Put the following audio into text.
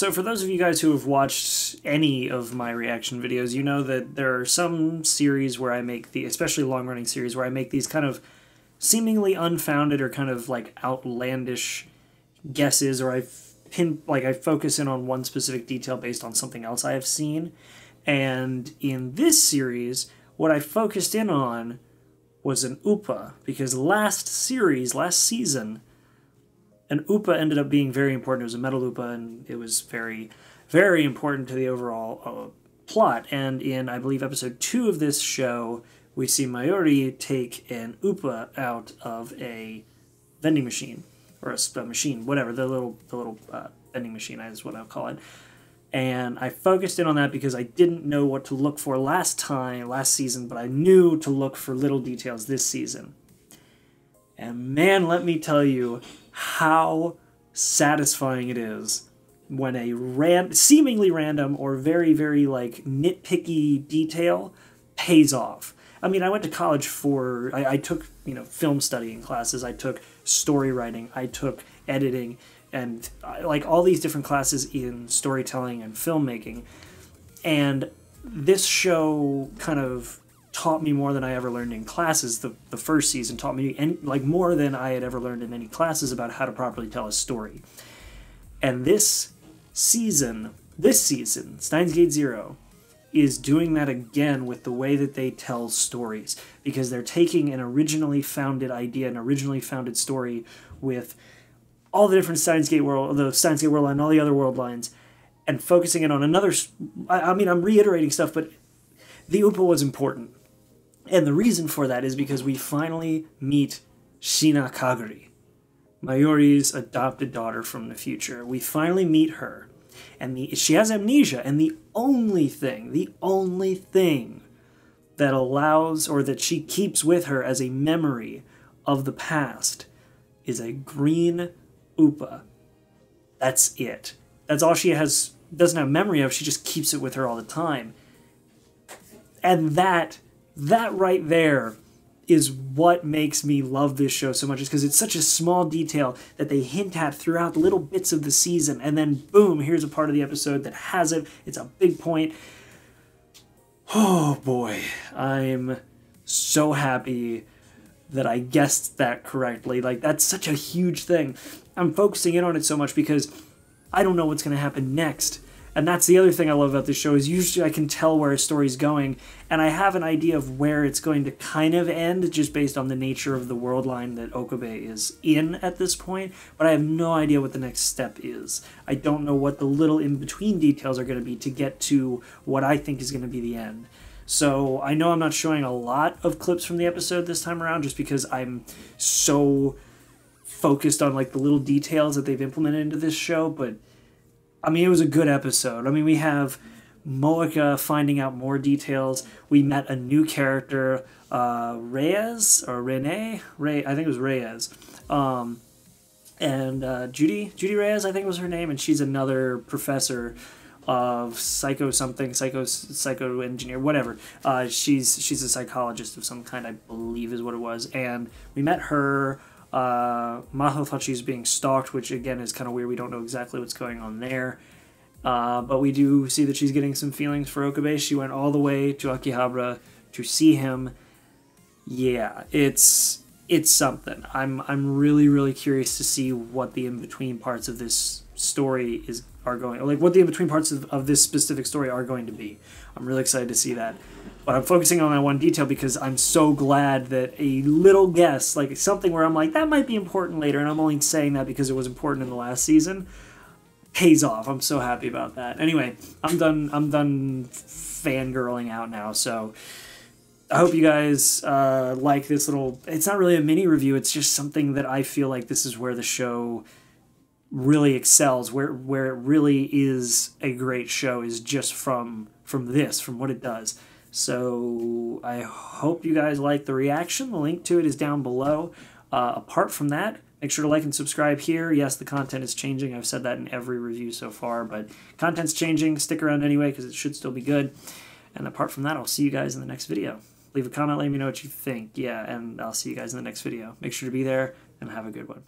So for those of you guys who have watched any of my reaction videos, you know that there are some series where I make especially long-running series, where I make these kind of seemingly unfounded or kind of like outlandish guesses, or I focus in on one specific detail based on something else I have seen. And in this series, what I focused in on was an Oopa, because last season, an Oopa ended up being very important. It was a metal Oopa, and it was very, very important to the overall plot. And in, I believe, episode 2 of this show, we see Mayuri take an Oopa out of a vending machine, or a machine, whatever, the little vending machine is what I'll call it. And I focused in on that because I didn't know what to look for last season, but I knew to look for little details this season. And man, let me tell you how satisfying it is when a seemingly random or very, very like nitpicky detail pays off. I mean, I went to college I took, film studying classes, I took story writing, I took editing, and like all these different classes in storytelling and filmmaking. And this show kind of taught me more than I ever learned in classes. The first season taught me more than I had ever learned in any classes about how to properly tell a story. And this season, Steins Gate Zero, is doing that again with the way that they tell stories, because they're taking an originally founded idea, an originally founded story with all the different Steins Gate world, the Steins Gate world line, all the other world lines, and focusing it on another. I mean, I'm reiterating stuff, but the Oopa was important. And the reason for that is because we finally meet Shina Kaguri, Mayuri's adopted daughter from the future. We finally meet her. And she has amnesia, and the only thing that allows, or that she keeps with her as a memory of the past, is a green Oopa. That's it. That's all she has, doesn't have memory of, she just keeps it with her all the time. And that right there is what makes me love this show so much, is because it's such a small detail that they hint at throughout little bits of the season, and then boom, here's a part of the episode that has it. It's a big point. Oh boy, I'm so happy that I guessed that correctly. Like, that's such a huge thing. I'm focusing in on it so much because I don't know what's going to happen next. And that's the other thing I love about this show, is usually I can tell where a story's going, and I have an idea of where it's going to kind of end, just based on the nature of the world line that Okabe is in at this point, but I have no idea what the next step is. I don't know what the little in-between details are going to be to get to what I think is going to be the end. So I know I'm not showing a lot of clips from the episode this time around, just because I'm so focused on like the little details that they've implemented into this show, but I mean, it was a good episode. I mean, we have Moeka finding out more details. We met a new character, Reyes, or Renee? I think it was Reyes. And Judy Reyes, I think was her name, and she's another professor of psycho engineer, whatever. She's a psychologist of some kind, I believe is what it was. And we met her. Maho thought she's being stalked, which again is kind of weird. We don't know exactly what's going on there. But we do see that she's getting some feelings for Okabe. She went all the way to Akihabara to see him. Yeah, it's something. I'm really, really curious to see what the in-between parts of this story are going, like what the in-between parts of this specific story are going to be. I'm really excited to see that. But I'm focusing on that one detail because I'm so glad that a little guess, like something where I'm like, that might be important later, and I'm only saying that because it was important in the last season, pays off. I'm so happy about that. Anyway, I'm done fangirling out now, so I hope you guys like this little, it's not really a mini review, it's just something that I feel like this is where the show really excels, where it really is a great show, is just from what it does. So I hope you guys like the reaction. The link to it is down below. Apart from that, make sure to like and subscribe here. Yes, the content is changing. I've said that in every review so far, but content's changing. Stick around anyway because it should still be good. And apart from that, I'll see you guys in the next video. Leave a comment, let me know what you think. Yeah, and I'll see you guys in the next video. Make sure to be there and have a good one.